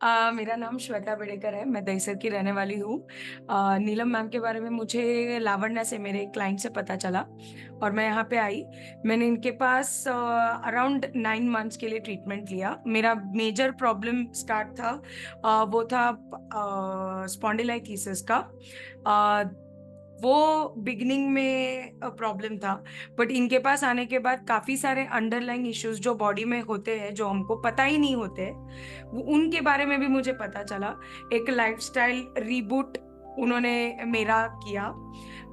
मेरा नाम श्वेता बेड़ेकर है। मैं दहीसर की रहने वाली हूँ। नीलम मैम के बारे में मुझे लावण्या से, मेरे क्लाइंट से पता चला और मैं यहाँ पे आई। मैंने इनके पास अराउंड 9 मंथ्स के लिए ट्रीटमेंट लिया। मेरा मेजर प्रॉब्लम स्टार्ट था, वो था स्पॉन्डिलाइटिस का। अ, वो बिगनिंग में प्रॉब्लम था, बट इनके पास आने के बाद काफ़ी सारे अंडरलाइंग इश्यूज जो बॉडी में होते हैं, जो हमको पता ही नहीं होते, वो उनके बारे में भी मुझे पता चला। एक लाइफस्टाइल रीबूट उन्होंने मेरा किया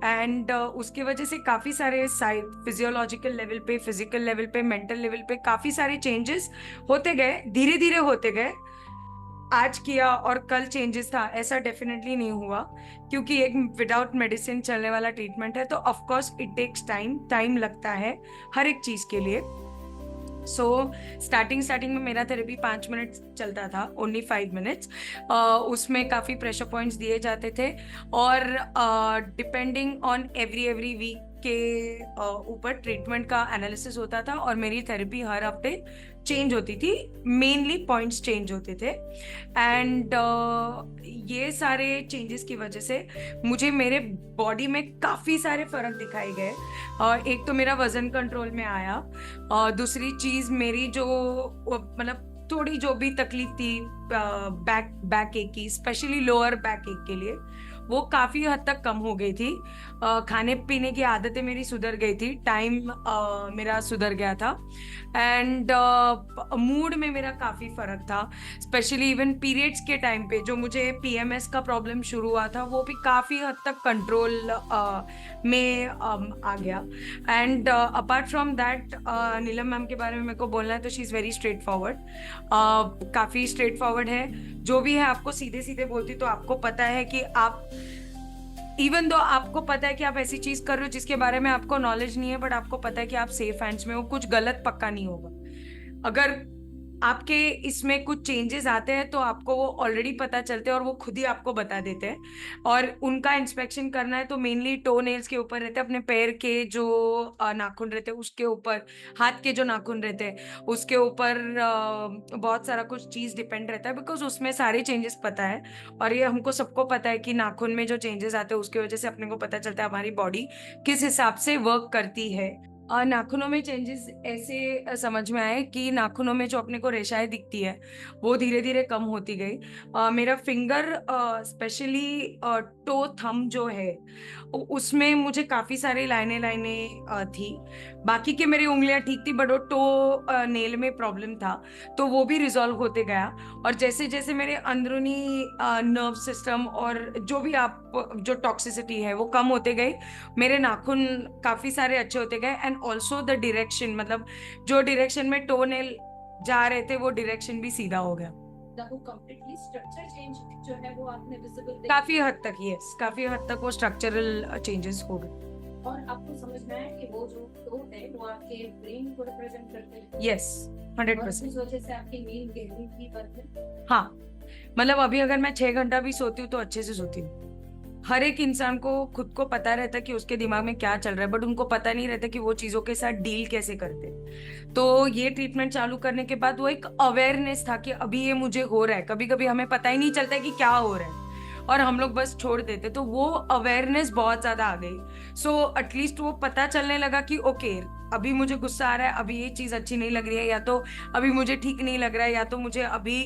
एंड उसके वजह से काफ़ी सारे साइड फिजियोलॉजिकल लेवल पे, फिजिकल लेवल पे, मेंटल लेवल पे काफ़ी सारे चेंजेस होते गए, धीरे धीरे होते गए। आज किया और कल चेंजेस था ऐसा डेफिनेटली नहीं हुआ, क्योंकि एक विदाउट मेडिसिन चलने वाला ट्रीटमेंट है, तो of course it takes time, time लगता है हर एक चीज के लिए। सो स्टार्टिंग में मेरा थेरेपी 5 मिनट चलता था, ओनली 5 मिनट्स। उसमें काफ़ी प्रेशर पॉइंट्स दिए जाते थे और डिपेंडिंग ऑन एवरी वीक के ऊपर ट्रीटमेंट का एनालिसिस होता था और मेरी थेरेपी हर हफ्ते चेंज होती थी। मेनली पॉइंट्स चेंज होते थे एंड ये सारे चेंजेस की वजह से मुझे मेरे बॉडी में काफ़ी सारे फर्क दिखाई गए। एक तो मेरा वजन कंट्रोल में आया, और दूसरी चीज मेरी जो मतलब थोड़ी जो भी तकलीफ थी बैक बैक एक की, स्पेशली लोअर बैक एक के लिए, वो काफी हद तक कम हो गई थी। खाने पीने की आदतें मेरी सुधर गई थी, टाइम मेरा सुधर गया था एंड मूड में मेरा काफी फर्क था। स्पेशली इवन पीरियड्स के टाइम पे जो मुझे पीएमएस का प्रॉब्लम शुरू हुआ था, वो भी काफी हद तक कंट्रोल में आ गया। And apart from that, Neelam ma'am के बारे में मेरे को बोलना है तो she is very straight forward. काफ़ी स्ट्रेट फॉरवर्ड है, जो भी है आपको सीधे सीधे बोलती, तो आपको पता है कि आप, इवन दो आपको पता है कि आप ऐसी चीज़ कर रहे हो जिसके बारे में आपको नॉलेज नहीं है, बट आपको पता है कि आप सेफ हैंड्स में हो, कुछ गलत पक्का नहीं होगा। अगर आपके इसमें कुछ चेंजेस आते हैं तो आपको वो ऑलरेडी पता चलते हैं और वो खुद ही आपको बता देते हैं। और उनका इंस्पेक्शन करना है तो मेनली टो नेल्स के ऊपर रहते हैं, अपने पैर के जो नाखून रहते हैं उसके ऊपर, हाथ के जो नाखून रहते हैं उसके ऊपर बहुत सारा कुछ चीज़ डिपेंड रहता है, बिकॉज उसमें सारे चेंजेस पता है। और ये हमको सबको पता है कि नाखून में जो चेंजेस आते हैं उसकी वजह से अपने को पता चलता है हमारी बॉडी किस हिसाब से वर्क करती है। नाखूनों में चेंजेस ऐसे समझ में आए कि नाखूनों में जो अपने को रेशाएं दिखती है वो धीरे धीरे कम होती गई। मेरा फिंगर, स्पेशली टो थंब जो है, उसमें मुझे काफी सारी लाइनें लाइनें थी। बाकी के मेरी उंगलियां ठीक थी, बट वो टो नेल में प्रॉब्लम था, तो वो भी रिजॉल्व होते गया। और जैसे जैसे मेरे अंदरूनी नर्व सिस्टम और जो भी आप जो टॉक्सिसिटी है वो कम होते गए, मेरे नाखून काफी सारे अच्छे होते गए एंड ऑल्सो द डायरेक्शन, मतलब जो डायरेक्शन में टो नेल जा रहे थे वो डायरेक्शन भी सीधा हो गया। वो कंप्लीटली स्ट्रक्चर चेंज जो है वो आपने विजिबल काफी हद तक, यस, काफी हद तक वो स्ट्रक्चरल चेंजेस हो गए। और आपको समझ में आया कि वो जो टो है वो आपके ब्रेन को रिप्रेजेंट करते हैं। यस, 100%। इस वजह से आपकी नींद गहरी भी बढ़ती है। हाँ, मतलब अभी अगर मैं 6 घंटा भी सोती हूँ तो अच्छे से सोती हूँ। हर एक इंसान को खुद को पता रहता कि उसके दिमाग में क्या चल रहा है, बट उनको पता नहीं रहता कि वो चीजों के साथ डील कैसे करते हैं। तो ये ट्रीटमेंट चालू करने के बाद वो एक अवेयरनेस था कि अभी ये मुझे हो रहा है। कभी कभी हमें पता ही नहीं चलता है कि क्या हो रहा है और हम लोग बस छोड़ देते, तो वो अवेयरनेस बहुत ज्यादा आ गई। सो एटलीस्ट वो पता चलने लगा कि ओके, अभी मुझे गुस्सा आ रहा है, अभी ये चीज अच्छी नहीं लग रही है, या तो अभी मुझे ठीक नहीं लग रहा है, या तो मुझे अभी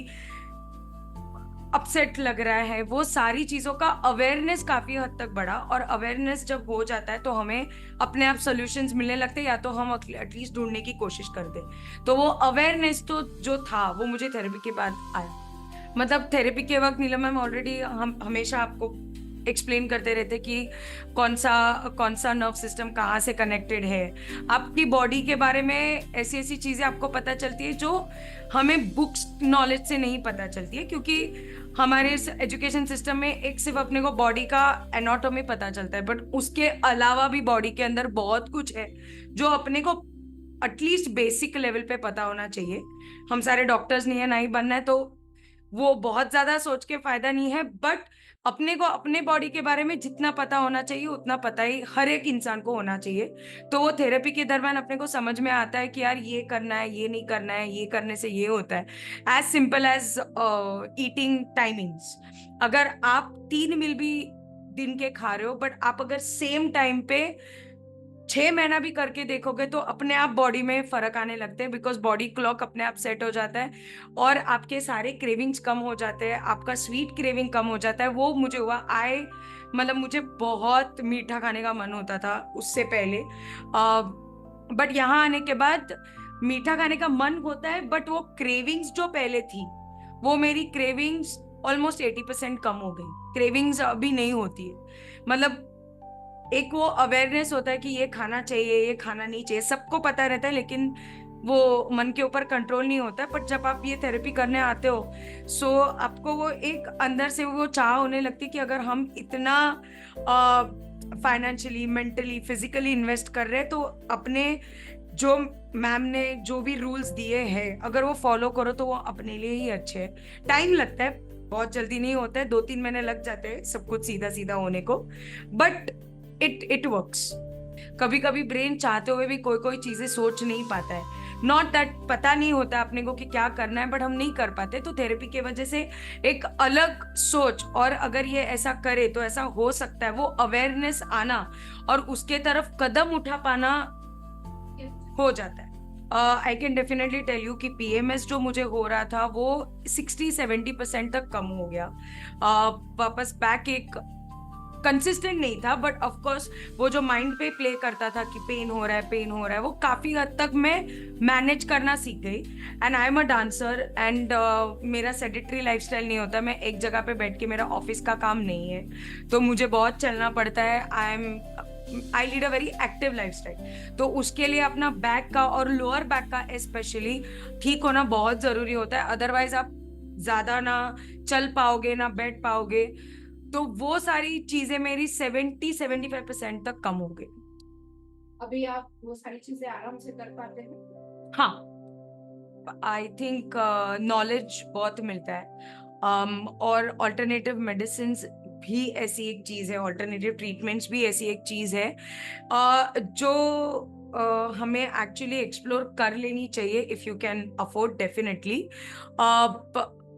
अपसेट लग रहा है। वो सारी चीजों का अवेयरनेस काफी हद तक बढ़ा, और अवेयरनेस जब हो जाता है तो हमें अपने आप सॉल्यूशंस मिलने लगते हैं, या तो हम एटलीस्ट ढूंढने की कोशिश करते। तो वो अवेयरनेस तो जो था वो मुझे थेरेपी के बाद आया। मतलब थेरेपी के वक्त नीलम मैम ऑलरेडी हम हमेशा आपको एक्सप्लेन करते रहते कि कौन सा नर्व सिस्टम कहाँ से कनेक्टेड है। आपकी बॉडी के बारे में ऐसी ऐसी चीज़ें आपको पता चलती है जो हमें बुक्स नॉलेज से नहीं पता चलती है, क्योंकि हमारे एजुकेशन सिस्टम में एक सिर्फ अपने को बॉडी का एनाटॉमी पता चलता है, बट उसके अलावा भी बॉडी के अंदर बहुत कुछ है जो अपने को एटलीस्ट बेसिक लेवल पे पता होना चाहिए। हम सारे डॉक्टर्स नहीं है, ना ही बनना है, तो वो बहुत ज्यादा सोच के फायदा नहीं है, बट अपने को अपने बॉडी के बारे में जितना पता होना चाहिए उतना पता ही हर एक इंसान को होना चाहिए। तो वो थेरेपी के दरमियान अपने को समझ में आता है कि यार ये करना है, ये नहीं करना है, ये करने से ये होता है। As simple as eating timings. अगर आप 3 मील भी दिन के खा रहे हो, बट आप अगर सेम टाइम पे 6 महीना भी करके देखोगे तो अपने आप बॉडी में फर्क आने लगते हैं, बिकॉज बॉडी क्लॉक अपने आप सेट हो जाता है और आपके सारे क्रेविंग्स कम हो जाते हैं, आपका स्वीट क्रेविंग कम हो जाता है। वो मुझे हुआ, मतलब मुझे बहुत मीठा खाने का मन होता था उससे पहले, बट यहाँ आने के बाद मीठा खाने का मन होता है, बट वो क्रेविंग्स जो पहले थी, वो मेरी क्रेविंग्स ऑलमोस्ट 80% कम हो गई। क्रेविंग्स अभी नहीं होती है, मतलब एक वो अवेयरनेस होता है कि ये खाना चाहिए, ये खाना नहीं चाहिए, सबको पता रहता है, लेकिन वो मन के ऊपर कंट्रोल नहीं होता है। बट जब आप ये थेरेपी करने आते हो, सो आपको वो एक अंदर से वो चाह होने लगती है कि अगर हम इतना फाइनेंशियली, मेंटली, फिजिकली इन्वेस्ट कर रहे हैं, तो अपने जो मैम ने जो भी रूल्स दिए हैं अगर वो फॉलो करो तो वो अपने लिए ही अच्छे है। टाइम लगता है, बहुत जल्दी नहीं होता है, 2-3 महीने लग जाते हैं सब कुछ सीधा सीधा होने को, बट इट वर्क्स। कभी कभी ब्रेन चाहते हुए भी कोई कोई चीजें सोच नहीं पाता है, नॉट दैट पता नहीं होता अपने को कि क्या करना है, बट हम नहीं कर पाते। तो थेरेपी की वजह से एक अलग सोच, और अगर ये ऐसा करे तो ऐसा हो सकता है, वो अवेयरनेस आना और उसके तरफ कदम उठा पाना हो जाता है। I can definitely tell you कि पीएमएस जो मुझे हो रहा था वो 60-70% तक कम हो गया। वापस बैक एक कंसिस्टेंट नहीं था, बट ऑफ कोर्स वो जो माइंड पे प्ले करता था कि पेन हो रहा है, पेन हो रहा है, वो काफी हद तक मैं मैनेज करना सीख गई। And I am a dancer, and मेरा सेडेटरी लाइफस्टाइल नहीं होता, मैं एक जगह पे बैठ के, मेरा ऑफिस का काम नहीं है, तो मुझे बहुत चलना पड़ता है। I lead a very active lifestyle, तो उसके लिए अपना बैक का और लोअर बैक का स्पेशली ठीक होना बहुत जरूरी होता है, अदरवाइज आप ज्यादा ना चल पाओगे ना बैठ पाओगे। तो वो सारी चीजें मेरी 70-75% तक कम हो गई। अभी आप वो सारी चीजें आराम से कर पाते हैं? हाँ, आई थिंक नॉलेज बहुत मिलता है। और ऑल्टरनेटिव मेडिसिन भी ऐसी एक चीज है, ऑल्टरनेटिव ट्रीटमेंट्स भी ऐसी एक चीज है जो हमें एक्चुअली एक्सप्लोर कर लेनी चाहिए, if you can afford, definitely.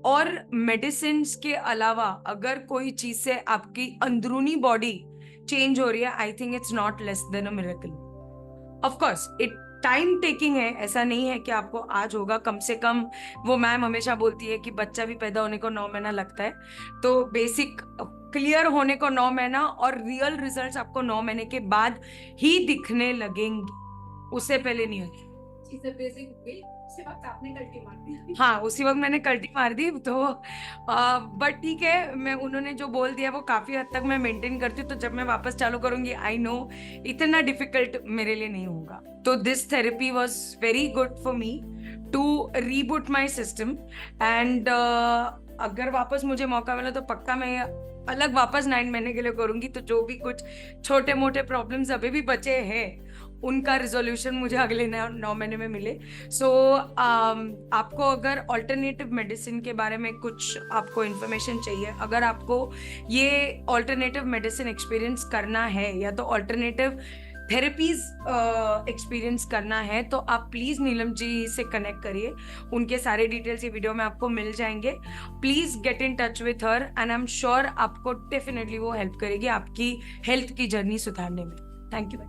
और मेडिसिन के अलावा अगर कोई चीज से आपकी अंदरूनी बॉडी चेंज हो रही है, I think it's not less than a miracle. Of course it time taking है, ऐसा नहीं है कि आपको आज होगा। कम से कम वो मैम हमेशा बोलती है कि बच्चा भी पैदा होने को 9 महीना लगता है, तो बेसिक क्लियर होने को 9 महीना, और रियल रिजल्ट्स आपको 9 महीने के बाद ही दिखने लगेंगे, उससे पहले नहीं होगी। चीजें बेसिक हो गई, उसी वक्त आपने कल्टी मार दी। हाँ, उसी वक्त मैंने कल्टी मार दी। तो बट ठीक है, मैं उन्होंने जो बोल दिया वो काफी हद तक मैं मेंटेन करती हूँ, तो जब मैं वापस चालू करूंगी, आई नो इतना डिफिकल्ट मेरे लिए नहीं होगा। तो this therapy was very good for me to reboot my system, and अगर वापस मुझे मौका मिला तो पक्का मैं अलग वापस 9 महीने के लिए करूंगी। तो जो भी कुछ छोटे मोटे प्रॉब्लम्स अभी भी बचे हैं उनका रिजोल्यूशन मुझे अगले 9 महीने में मिले। सो आपको अगर ऑल्टरनेटिव मेडिसिन के बारे में कुछ आपको इन्फॉर्मेशन चाहिए, अगर आपको ये ऑल्टरनेटिव मेडिसिन एक्सपीरियंस करना है या तो ऑल्टरनेटिव थेरेपीज एक्सपीरियंस करना है, तो आप प्लीज नीलम जी से कनेक्ट करिए, उनके सारे डिटेल्स ये वीडियो में आपको मिल जाएंगे। Please get in touch with her, and I am sure आपको डेफिनेटली वो हेल्प करेगी आपकी हेल्थ की जर्नी सुधारने में। Thank you.